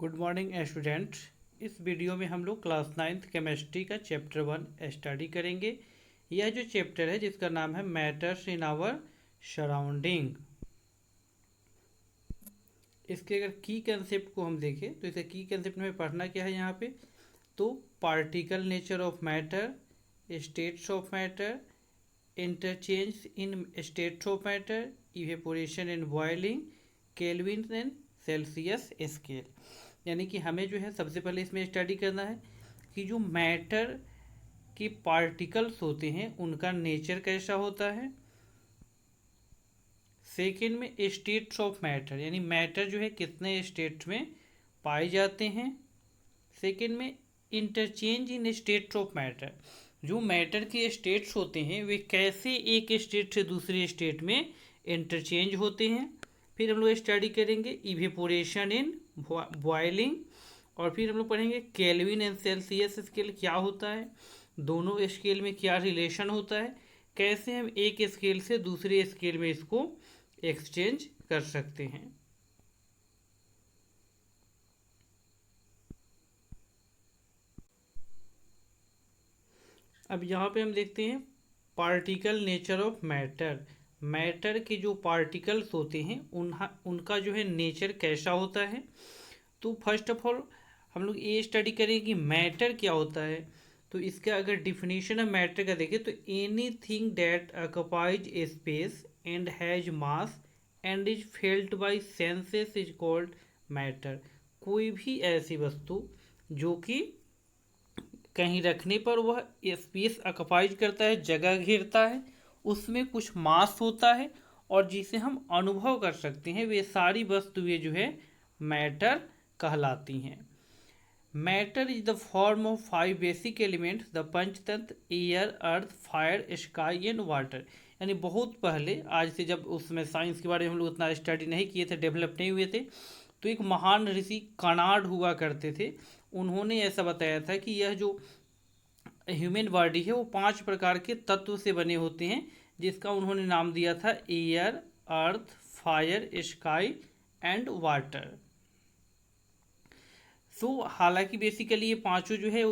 Good morning student. इस video में हम लोग क्लास 9th केमिस्ट्री का चैप्टर 1 स्टडी करेंगे। यह जो चैप्टर है जिसका नाम है मैटर्स इन आवर सराउंडिंग। इसके अगर की कंसेप्ट को हम देखें तो इसे की कंसेप्ट में पढ़ना क्या है यहाँ पे, तो particle nature of matter, states of matter, interchange in states of matter, evaporation in boiling, kelvin and Celsius scale. यानी कि हमें जो है सबसे पहले इसमें स्टडी करना है कि जो मैटर के पार्टिकल्स होते हैं उनका नेचर कैसा होता है। सेकेंड में स्टेट्स ऑफ मैटर, यानी मैटर जो है कितने स्टेट्स में पाए जाते हैं। सेकेंड में interchange in states of matter, जो मैटर के स्टेट्स होते हैं वे कैसे एक स्टेट से दूसरे स्टेट में इंटरचेंज होते हैं। फिर हम लोग स्टडी करेंगे इवेपोरेशन इन बॉइलिंग, और फिर हम लोग पढ़ेंगे केल्विन एंड सेल्सियस स्केल क्या होता है, दोनों स्केल में क्या रिलेशन होता है, कैसे हम एक स्केल से दूसरे स्केल में इसको एक्सचेंज कर सकते हैं। अब यहाँ पे हम देखते हैं particle nature of matter. Matter के जो पार्टिकल्स होते हैं उनका जो है नेचर कैसा होता है। तो फर्स्ट ऑफ ऑल हम लोग ये स्टडी करेंगे कि मैटर क्या होता है। तो इसका अगर डिफिनीशन ऑफ मैटर का देखें तो any thing that occupies A space and has mass and is felt by senses is called matter. कोई भी ऐसी वस्तु जो कि कहीं रखने पर वह स्पेस ऑक्युपाइज करता है, जगह घेरता है, उसमें कुछ मास होता है और जिसे हम अनुभव कर सकते हैं, वे सारी वस्तुएं जो है मैटर कहलाती हैं। Matter is the form of 5 basic elements, the पंचतत्व air, earth, fire, sky and water. यानी बहुत पहले, आज से जब उसमें साइंस के बारे में हम लोग उतना स्टडी नहीं किए थे, डेवलप नहीं हुए थे, तो एक महान ऋषि कणाड हुआ करते थे। उन्होंने ऐसा बताया था कि यह जो ह्यूमन बॉडी है वो 5 प्रकार के तत्व से बने होते हैं, जिसका उन्होंने नाम दिया था air, earth, fire, sky and water. So हालांकि बेसिकली ये पांचों जो है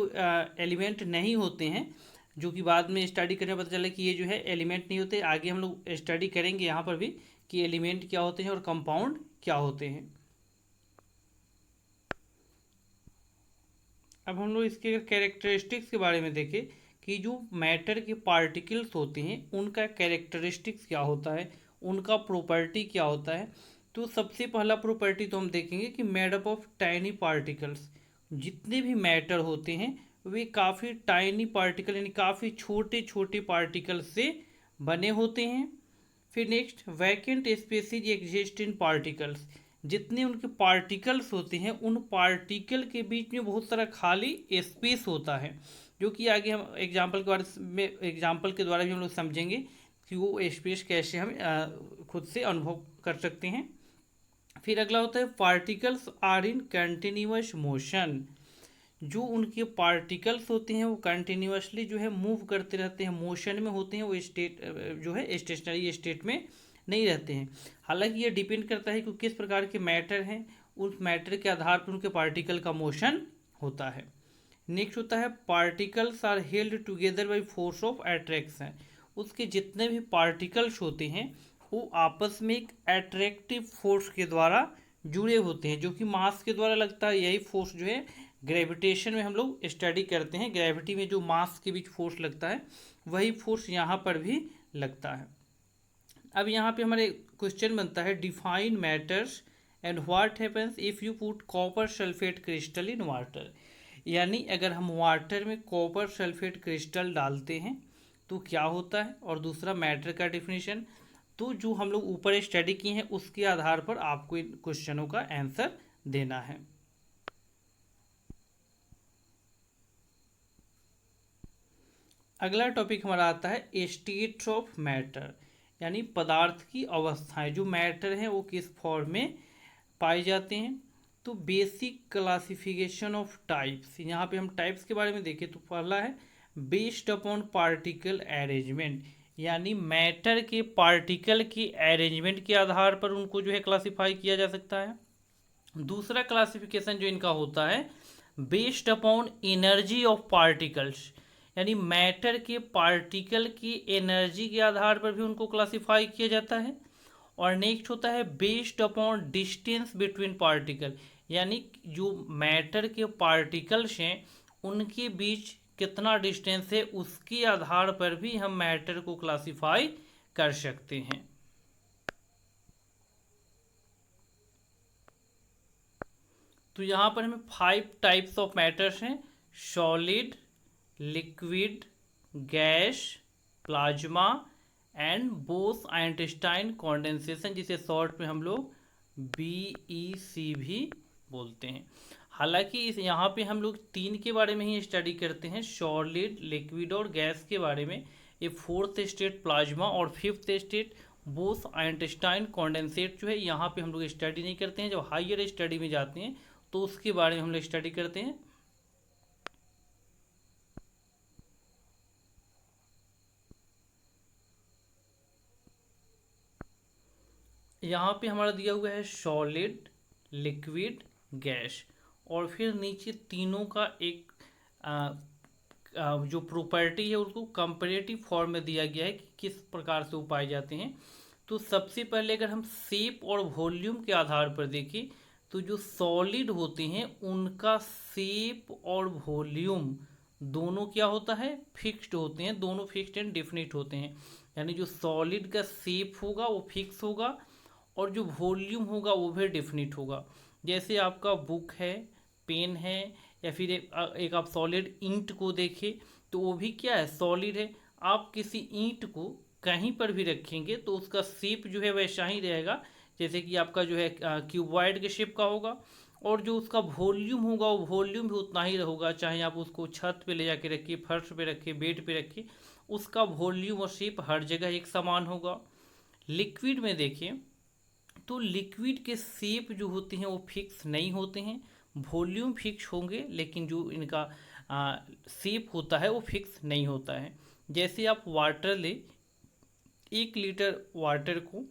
एलिमेंट नहीं होते हैं, जो कि बाद में स्टडी करने में पता चला कि ये जो है एलिमेंट नहीं होते। आगे हम लोग स्टडी करेंगे यहाँ पर भी कि एलिमेंट क्या होते हैं और कंपाउंड क्या होते हैं। अब हम लोग इसके कैरेक्टरिस्टिक्स के बारे में देखें कि जो मैटर के पार्टिकल्स होते हैं उनका कैरेक्टरिस्टिक्स क्या होता है, उनका प्रॉपर्टी क्या होता है। तो सबसे पहला प्रॉपर्टी तो हम देखेंगे कि made up of tiny particles. जितने भी मैटर होते हैं वे काफ़ी टाइनी पार्टिकल यानी काफ़ी छोटे छोटे पार्टिकल से बने होते हैं। फिर next, vacant species exist in particles. जितने उनके पार्टिकल्स होते हैं उन पार्टिकल के बीच में बहुत सारा खाली स्पेस होता है, जो कि आगे हम एग्जाम्पल के द्वारा भी हम लोग समझेंगे कि वो स्पेस कैसे हम खुद से अनुभव कर सकते हैं। फिर अगला होता है particles are in continuous motion. जो उनके पार्टिकल्स होते हैं वो कंटिन्यूअसली जो है मूव करते रहते हैं, मोशन में होते हैं, वो स्टेट जो है स्टेशनरी स्टेट में नहीं रहते हैं। हालांकि ये डिपेंड करता है कि किस प्रकार के मैटर हैं, उस मैटर के आधार पर उनके पार्टिकल का मोशन होता है। नेक्स्ट होता है particles are held together by force of attraction. उसके जितने भी पार्टिकल्स होते हैं वो आपस में एक अट्रैक्टिव फोर्स के द्वारा जुड़े होते हैं, जो कि मास के द्वारा लगता है। यही फोर्स जो है ग्रेविटेशन में हम लोग स्टडी करते हैं, ग्रेविटी में जो मास के बीच फोर्स लगता है वही फोर्स यहाँ पर भी लगता है। अब यहाँ पे हमारे क्वेश्चन बनता है define matters and what happens if you put copper sulphate crystal in water. यानी अगर हम वाटर में कॉपर सल्फेट क्रिस्टल डालते हैं तो क्या होता है, और दूसरा मैटर का डिफिनीशन। तो जो हम लोग ऊपर स्टडी किए हैं उसके आधार पर आपको इन क्वेश्चनों का आंसर देना है। अगला टॉपिक हमारा आता है स्टेट्स ऑफ मैटर, यानी पदार्थ की अवस्थाएं। जो मैटर हैं वो किस फॉर्म में पाए जाते हैं। तो बेसिक क्लासिफिकेशन ऑफ टाइप्स, यहाँ पे हम टाइप्स के बारे में देखें तो पहला है बेस्ड अपॉन पार्टिकल अरेंजमेंट, यानी मैटर के पार्टिकल की अरेंजमेंट के आधार पर उनको जो है क्लासिफाई किया जा सकता है। दूसरा क्लासिफिकेशन जो इनका होता है based upon energy of particles, यानी मैटर के पार्टिकल की एनर्जी के आधार पर भी उनको क्लासिफाई किया जाता है। और नेक्स्ट होता है based upon distance between particle, यानी जो मैटर के पार्टिकल्स हैं उनके बीच कितना डिस्टेंस है उसके आधार पर भी हम मैटर को क्लासिफाई कर सकते हैं। तो यहाँ पर हमें 5 टाइप्स ऑफ मैटर्स हैं, solid, liquid, gas, plasma and boss Einstein condensation, जिसे शॉर्ट में हम लोग BEC भी बोलते हैं। हालांकि इस यहाँ पे हम लोग 3 के बारे में ही स्टडी करते हैं, सॉलिड, लिक्विड और गैस के बारे में। ये 4th स्टेट प्लाज्मा और 5th state Bose Einstein condensate जो है यहाँ पे हम लोग स्टडी नहीं करते हैं। जब हायर स्टडी में जाते हैं तो उसके बारे में हम लोग स्टडी करते हैं। यहाँ पे हमारा दिया हुआ है सॉलिड, लिक्विड, गैस, और फिर नीचे तीनों का एक जो प्रॉपर्टी है उसको कंपैरेटिव फॉर्म में दिया गया है कि किस प्रकार से वो पाए जाते हैं। तो सबसे पहले अगर हम शेप और वॉल्यूम के आधार पर देखें तो जो सॉलिड होते हैं उनका शेप और वॉल्यूम दोनों क्या होता है, फिक्स्ड होते हैं, दोनों फिक्स्ड एंड डिफिनिट होते हैं। यानी जो सॉलिड का शेप होगा वो फिक्स होगा और जो वॉल्यूम होगा वो भी डिफिनिट होगा। जैसे आपका बुक है, पेन है, या फिर एक आप सॉलिड ईंट को देखें तो वो भी क्या है, सॉलिड है। आप किसी ईंट को कहीं पर भी रखेंगे तो उसका शेप जो है वैसा ही रहेगा, जैसे कि आपका जो है क्यूबॉइड के शेप का होगा। और जो उसका वॉल्यूम होगा वो वॉल्यूम भी उतना ही रहेगा, चाहे आप उसको छत पे ले जाके रखिए, फर्श पे रखिए, बेड पे रखिए, उसका वॉल्यूम और शेप हर जगह एक समान होगा। लिक्विड में देखिए तो लिक्विड के शेप जो होते हैं वो फिक्स नहीं होते हैं, वॉल्यूम फिक्स होंगे लेकिन जो इनका शेप होता है वो फिक्स नहीं होता है। जैसे आप वाटर ले, 1 लीटर वाटर को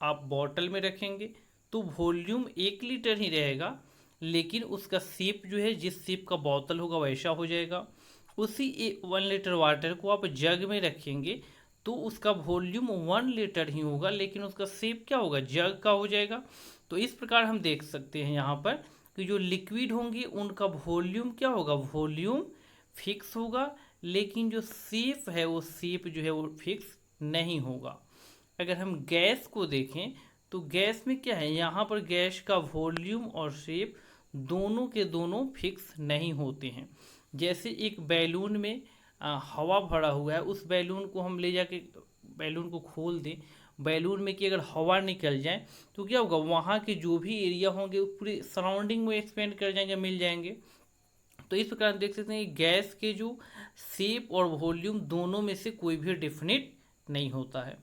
आप बॉटल में रखेंगे तो वॉल्यूम 1 लीटर ही रहेगा, लेकिन उसका शेप जो है जिस शेप का बोतल होगा वैसा हो जाएगा। उसी 1 लीटर वाटर को आप जग में रखेंगे तो उसका वॉल्यूम 1 लीटर ही होगा, लेकिन उसका शेप क्या होगा, जग का हो जाएगा। तो इस प्रकार हम देख सकते हैं यहाँ पर कि जो लिक्विड होंगे उनका वॉल्यूम क्या होगा, वॉल्यूम फिक्स होगा, लेकिन जो शेप है वो शेप जो है वो फिक्स नहीं होगा। अगर हम गैस को देखें तो गैस में क्या है, यहाँ पर गैस का वॉल्यूम और शेप दोनों के दोनों फिक्स नहीं होते हैं। जैसे एक बैलून में हवा भरा हुआ है, उस बैलून को हम ले जाके बैलून को खोल दें, बैलून में कि अगर हवा निकल जाए तो क्या होगा, वहाँ के जो भी एरिया होंगे वो पूरे सराउंडिंग में एक्सपेंड कर जाएंगे, मिल जाएंगे। तो इस प्रकार हम देख सकते हैं कि गैस के जो शेप और वॉल्यूम दोनों में से कोई भी डिफिनिट नहीं होता है।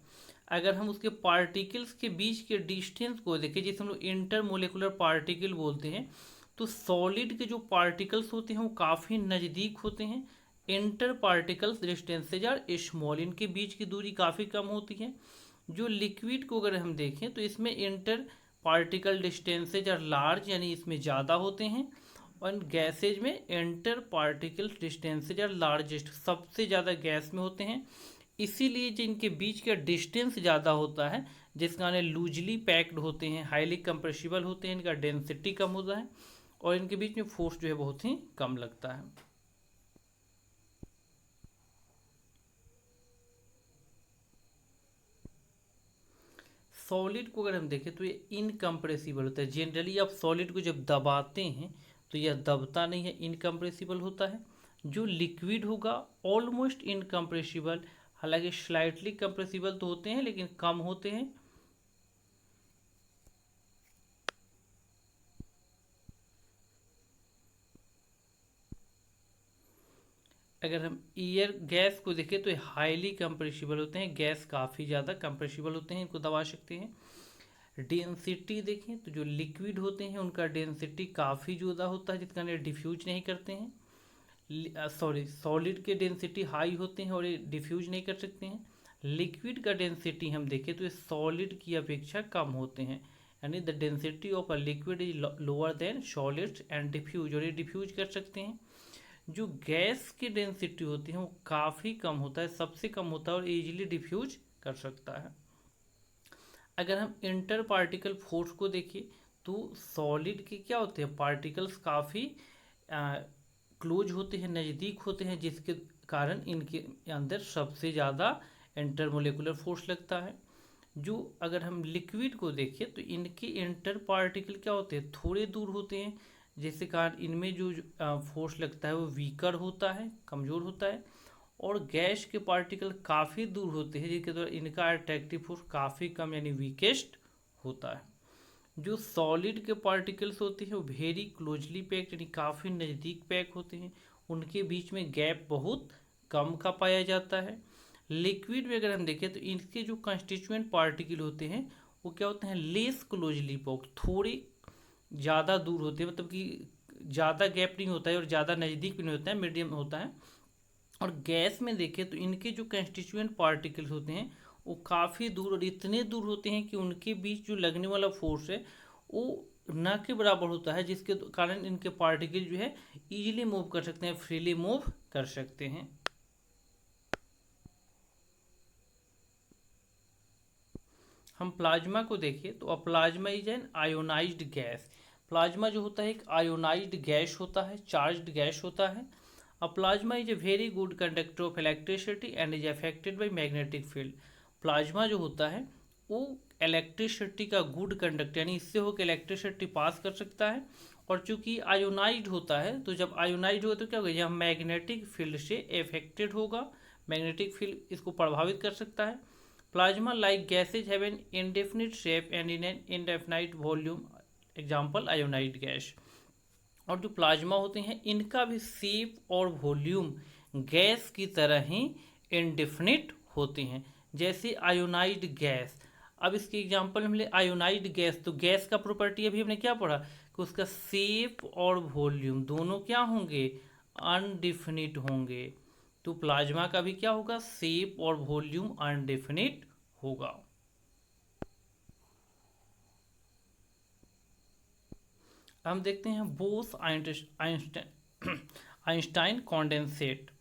अगर हम उसके पार्टिकल्स के बीच के डिस्टेंस को देखें, जिसे हम लोग इंटरमोलिकुलर पार्टिकल बोलते हैं, तो सॉलिड के जो पार्टिकल्स होते हैं वो काफ़ी नज़दीक होते हैं। Inter particles distances are small, इनके बीच की दूरी काफ़ी कम होती है। जो लिक्विड को अगर हम देखें तो इसमें inter particle distances are large, यानी इसमें ज़्यादा होते हैं। और गैसेज में inter particle distances are largest, सबसे ज़्यादा गैस में होते हैं। इसीलिए जिनके बीच का डिस्टेंस ज़्यादा होता है, जिस कारण लूजली पैक्ड होते हैं, हाईली कंप्रेसिबल होते हैं, इनका डेंसिटी कम होता है और इनके बीच में फोर्स जो है बहुत ही कम लगता है। सॉलिड को अगर हम देखें तो ये इनकम्प्रेसिबल होता है। जनरली आप सॉलिड को जब दबाते हैं तो यह दबता नहीं है, इनकम्प्रेसिबल होता है। जो लिक्विड होगा ऑलमोस्ट इनकम्प्रेसिबल, हालांकि स्लाइटली कंप्रेसिबल तो होते हैं लेकिन कम होते हैं। अगर हम एयर गैस को देखें तो हाईली कंप्रेसिबल होते हैं, गैस काफ़ी ज़्यादा कंप्रेसिबल होते हैं, इनको दबा सकते हैं। डेंसिटी देखें तो जो लिक्विड होते हैं उनका डेंसिटी काफ़ी ज़्यादा होता है, जिस कारण डिफ्यूज नहीं करते हैं। सॉलिड के डेंसिटी हाई होते हैं और ये डिफ्यूज नहीं कर सकते हैं। लिक्विड का डेंसिटी हम देखें तो ये सॉलिड की अपेक्षा कम होते हैं, यानी the density of a liquid is lower than solids and diffuse, और ये डिफ्यूज कर सकते हैं। जो गैस की डेंसिटी होती है वो काफ़ी कम होता है, सबसे कम होता है और इजीली डिफ्यूज कर सकता है। अगर हम इंटर पार्टिकल फोर्स को देखिए तो सॉलिड के क्या होते हैं, पार्टिकल्स काफ़ी क्लोज होते हैं, नज़दीक होते हैं, जिसके कारण इनके अंदर सबसे ज़्यादा इंटरमोलेकुलर फोर्स लगता है। जो अगर हम लिक्विड को देखें तो इनके इंटर पार्टिकल क्या होते हैं, थोड़े दूर होते हैं, जिसके कारण इनमें जो फोर्स लगता है वो वीकर होता है, कमज़ोर होता है। और गैस के पार्टिकल काफ़ी दूर होते हैं, जिसके द्वारा इनका अट्रैक्टिव फोर्स काफ़ी कम यानी वीकेस्ट होता है। जो सॉलिड के पार्टिकल्स होते हैं वो वेरी क्लोजली पैक्ड यानी काफ़ी नज़दीक पैक होते हैं, उनके बीच में गैप बहुत कम का पाया जाता है। लिक्विड में अगर हम देखें तो इनके जो कंस्टिट्यूएंट पार्टिकल होते हैं वो क्या होते हैं, लेस क्लोजली पैक्ड, थोड़े ज़्यादा दूर होते हैं, मतलब कि ज़्यादा गैप नहीं होता है और ज़्यादा नज़दीक भी नहीं होता है, मीडियम होता है। और गैस में देखें तो इनके जो कंस्टिट्यूएंट पार्टिकल्स होते हैं वो काफ़ी दूर और इतने दूर होते हैं कि उनके बीच जो लगने वाला फोर्स है वो न के बराबर होता है, जिसके कारण इनके पार्टिकल जो है इजीली मूव कर सकते हैं, फ्रीली मूव कर सकते हैं। हम प्लाज्मा को देखिए तो plasma is an ionised gas. Plasma जो होता है एक आयोनाइज्ड गैस होता है, चार्ज्ड गैस होता है। A plasma is a very good conductor of electricity and is affected by magnetic field. Plasma जो होता है वो इलेक्ट्रिसिटी का गुड कंडक्टर यानी इससे होकर इलेक्ट्रिसिटी पास कर सकता है। और चूंकि आयोनाइज्ड होता है तो जब आयोनाइज्ड होगा तो क्या होगा, यह मैग्नेटिक फील्ड से अफेक्टेड होगा, मैग्नेटिक फील्ड इसको प्रभावित कर सकता है। Plasma like gases have an indefinite shape and in an indefinite volume, example ionised gas. और जो प्लाज्मा होते हैं इनका भी शेप और वॉल्यूम गैस की तरह ही इनडिफिनिट होते हैं, जैसे आयोनाइज्ड गैस। अब इसके एग्जांपल हम ले आयोनाइज्ड गैस, तो गैस का प्रॉपर्टी अभी हमने क्या पढ़ा कि उसका शेप और वॉल्यूम दोनों क्या होंगे, अनडिफिनिट होंगे। तो प्लाज्मा का भी क्या होगा, शेप और वॉल्यूम अनडिफिनिट होगा। हम देखते हैं बोस आइंस्टाइन कॉन्डेंसेट,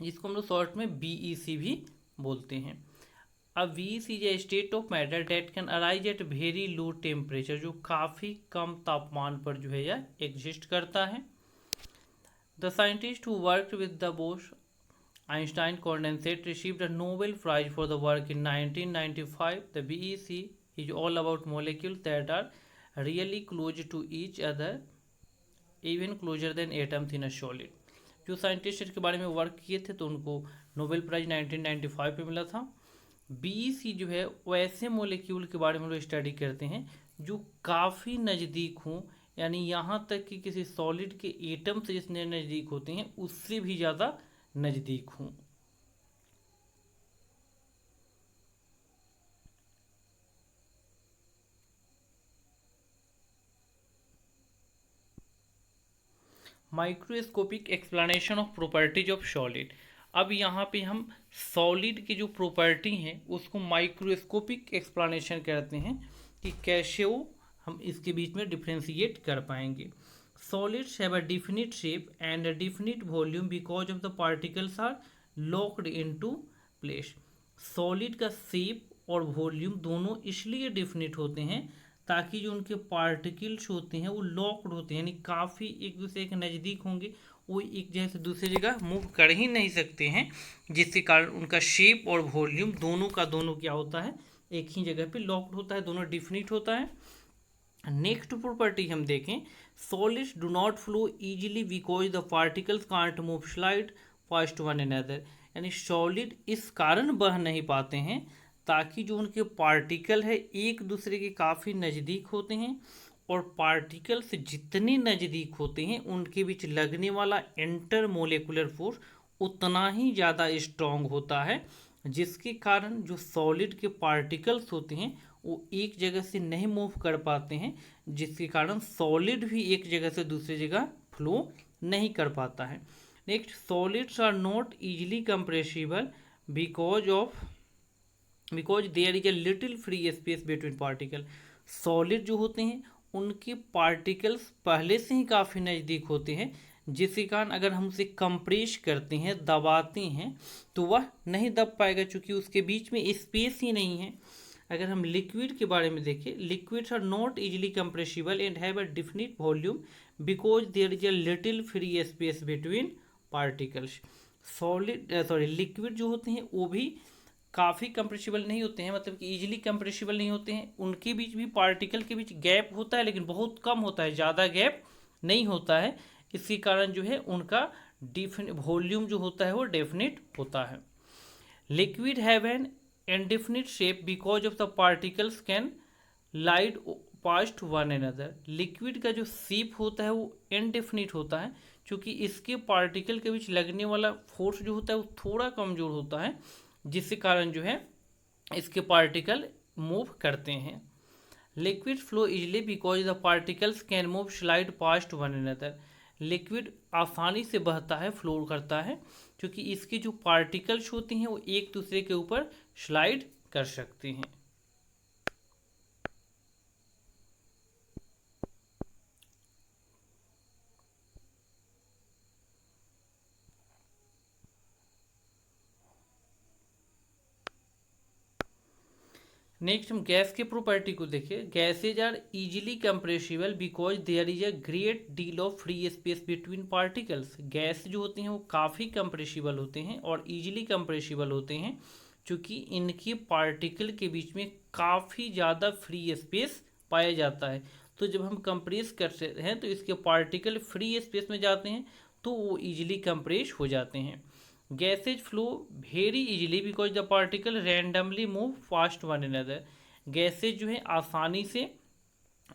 जिसको हम लोग शॉर्ट में बीईसी भी बोलते हैं। अब BEC is a state of matter date can arise at very low temperature, जो काफ़ी कम तापमान पर जो है यह एग्जिस्ट करता है। The scientist who worked with the Bose Einstein condensate received a Nobel prize for the work in 1995। The BEC is all about molecule that are really close to each other, even closer than atoms in a solid। जो scientist इसके बारे में work किए थे तो उनको Nobel prize 1995 पे मिला था। बीईसी जो है वैसे मोलिक्यूल के बारे में लोग स्टडी करते हैं जो काफ़ी नज़दीक हों, यानी यहाँ तक कि किसी सॉलिड के एटम से जितने नज़दीक होते हैं उससे भी ज़्यादा नज़दीक हों। Microscopic explanation of properties of solid. अब यहाँ पे हम सॉलिड की जो प्रॉपर्टी हैं उसको माइक्रोस्कोपिक एक्सप्लेनेशन करते हैं कि कैसे वो हम इसके बीच में डिफ्रेंशिएट कर पाएंगे। Solids have a definite shape and a definite volume because of the particles are locked into place. Solid का शेप और वॉल्यूम दोनों इसलिए डिफिनिट होते हैं ताकि जो उनके पार्टिकल्स होते हैं वो लॉक्ड होते हैं, यानी काफ़ी एक दूसरे के नज़दीक होंगे, वो एक जगह से दूसरी जगह मूव कर ही नहीं सकते हैं, जिसके कारण उनका शेप और वॉल्यूम दोनों का दोनों क्या होता है, एक ही जगह पे लॉक्ड होता है, दोनों डिफिनिट होता है। नेक्स्ट प्रॉपर्टी हम देखें, solids do not flow easily because the particles can't move slide fast one another, यानी सॉलिड इस कारण बह नहीं पाते हैं ताकि जो उनके पार्टिकल है एक दूसरे के काफ़ी नज़दीक होते हैं, और पार्टिकल से जितने नज़दीक होते हैं उनके बीच लगने वाला इंटर मोलिकुलर फोर्स उतना ही ज़्यादा स्ट्रॉन्ग होता है, जिसके कारण जो सॉलिड के पार्टिकल्स होते हैं वो एक जगह से नहीं मूव कर पाते हैं, जिसके कारण सॉलिड भी एक जगह से दूसरी जगह फ्लो नहीं कर पाता है। Next, solids are not easily compressible because there is a little free space between particle। Solid जो होते हैं उनके पार्टिकल्स पहले से ही काफ़ी नज़दीक होते हैं, जिसके कारण अगर हम उसे कंप्रेस करते हैं, दबाते हैं, तो वह नहीं दब पाएगा क्योंकि उसके बीच में स्पेस ही नहीं है। अगर हम लिक्विड के बारे में देखें, liquids are not easily compressible and have a definite volume because there is a little free space between particles. Liquid जो होते हैं वो भी काफ़ी कंप्रेसिबल नहीं होते हैं, मतलब कि इजीली कंप्रेसिबल नहीं होते हैं। उनके बीच भी पार्टिकल के बीच गैप होता है, लेकिन बहुत कम होता है, ज़्यादा गैप नहीं होता है। इसी कारण जो है उनका वॉल्यूम जो होता है वो डेफिनिट होता है। Liquid have an indefinite shape because of the particles can glide past one another। Liquid का जो शेप होता है वो इनडेफिनिट होता है क्योंकि इसके पार्टिकल के बीच लगने वाला फोर्स जो होता है वो थोड़ा कमजोर होता है, जिसके कारण जो है इसके पार्टिकल मूव करते हैं। Liquid flow easily because the particles can move slide past one another. Liquid आसानी से बहता है, फ्लो करता है, क्योंकि इसके जो पार्टिकल्स होते हैं वो एक दूसरे के ऊपर स्लाइड कर सकते हैं। नेक्स्ट हम गैस के प्रॉपर्टी को देखिए। Gases are easily compressible because there is a great deal of free space between particles. Gas जो होते हैं वो काफ़ी कंप्रेसिबल होते हैं और इजीली कंप्रेसिबल होते हैं क्योंकि इनके पार्टिकल के बीच में काफ़ी ज़्यादा फ्री स्पेस पाया जाता है। तो जब हम कंप्रेस करते हैं तो इसके पार्टिकल फ्री स्पेस में जाते हैं तो वो इजीली कंप्रेस हो जाते हैं। Gases flow very easily because the particle randomly move fast one another. Gases जो है आसानी से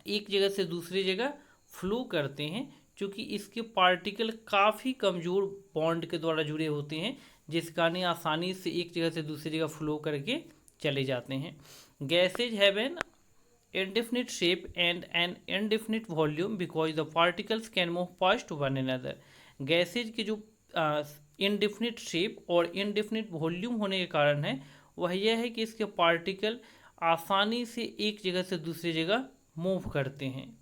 एक जगह से दूसरी जगह फ्लो करते हैं क्योंकि इसके पार्टिकल काफ़ी कमज़ोर बॉन्ड के द्वारा जुड़े होते हैं, जिस कारण आसानी से एक जगह से दूसरी जगह फ्लो करके चले जाते हैं। Gases have an indefinite shape and an indefinite volume because the particles can move past one another। Gases के जो इनडेफिनिट शेप और इनडेफिनिट वॉल्यूम होने के कारण है वह यह है कि इसके पार्टिकल आसानी से एक जगह से दूसरी जगह मूव करते हैं।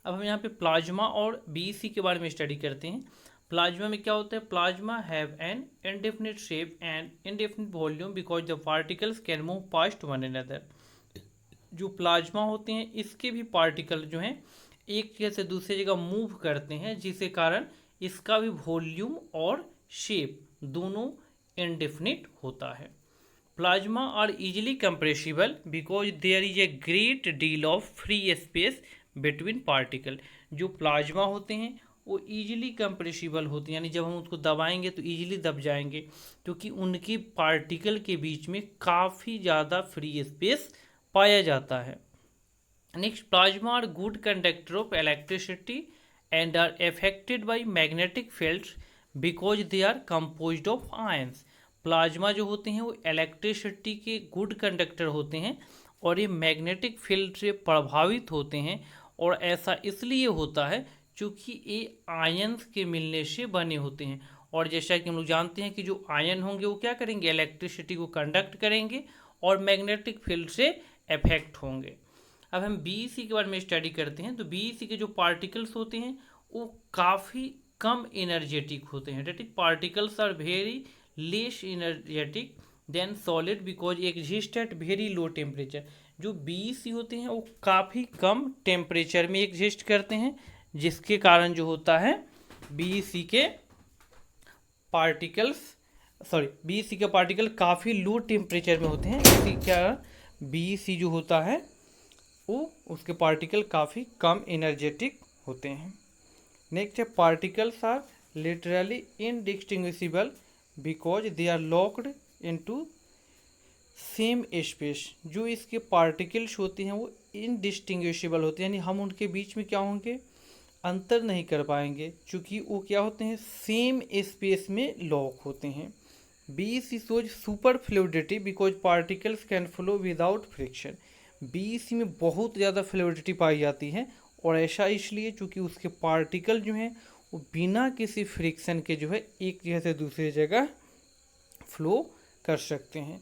अब हम यहाँ पे प्लाज्मा और बीईसी के बारे में स्टडी करते हैं। प्लाज्मा में क्या होता है? Plasma have an indefinite shape and indefinite volume because the particles can move past one another. जो प्लाज्मा होते हैं इसके भी पार्टिकल जो हैं एक जगह से दूसरी जगह मूव करते हैं, जिसके कारण इसका भी वॉल्यूम और शेप दोनों इनडेफिनिट होता है। Plasma are easily compressible because there is a great deal of free space between particle. जो प्लाज्मा होते हैं वो इजीली कंप्रेसिबल होते हैं, यानी जब हम उसको दबाएंगे तो इजीली दब जाएंगे क्योंकि उनके पार्टिकल के बीच में काफ़ी ज़्यादा फ्री स्पेस पाया जाता है। Next, plasma are good conductor of electricity and are affected by magnetic fields because they are composed of ions. Plasma जो होते हैं वो इलेक्ट्रिसिटी के गुड कंडक्टर होते हैं और ये मैग्नेटिक फील्ड से प्रभावित होते हैं, और ऐसा इसलिए होता है क्योंकि ये आयंस के मिलने से बने होते हैं। और जैसा कि हम लोग जानते हैं कि जो आयन होंगे वो क्या करेंगे? इलेक्ट्रिसिटी को कंडक्ट करेंगे और मैग्नेटिक फील्ड से अफेक्ट होंगे। अब हम बीईसी के बारे में स्टडी करते हैं। तो बीईसी के जो पार्टिकल्स होते हैं वो काफ़ी कम एनर्जेटिक होते हैं। That is particles are very less energetic than solid because exist at very low temperature. जो बीईसी होते हैं वो काफ़ी कम टेम्परेचर में एग्जिस्ट करते हैं, जिसके कारण जो होता है बीईसी के पार्टिकल काफ़ी लो टेम्परेचर में होते हैं। इसी कारण बीईसी जो होता है वो उसके पार्टिकल काफ़ी कम एनर्जेटिक होते हैं। नेक्स्ट है, particles are literally indistinguishable because they are locked into same space. जो इसके पार्टिकल्स होते हैं वो इनडिस्टिंग्विशिबल होते हैं, यानी हम उनके बीच में क्या होंगे? अंतर नहीं कर पाएंगे क्योंकि वो क्या होते हैं? सेम स्पेस में लॉक होते हैं। BEC shows super fluidity because particles can flow without friction. BEC में बहुत ज़्यादा फ्लूइडिटी पाई जाती है और ऐसा इसलिए क्योंकि उसके पार्टिकल जो हैं वो बिना किसी फ्रिक्शन के जो है एक जगह से दूसरी जगह फ्लो कर सकते हैं।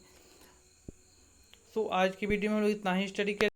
तो आज की वीडियो में हम लोग इतना ही स्टडी करें।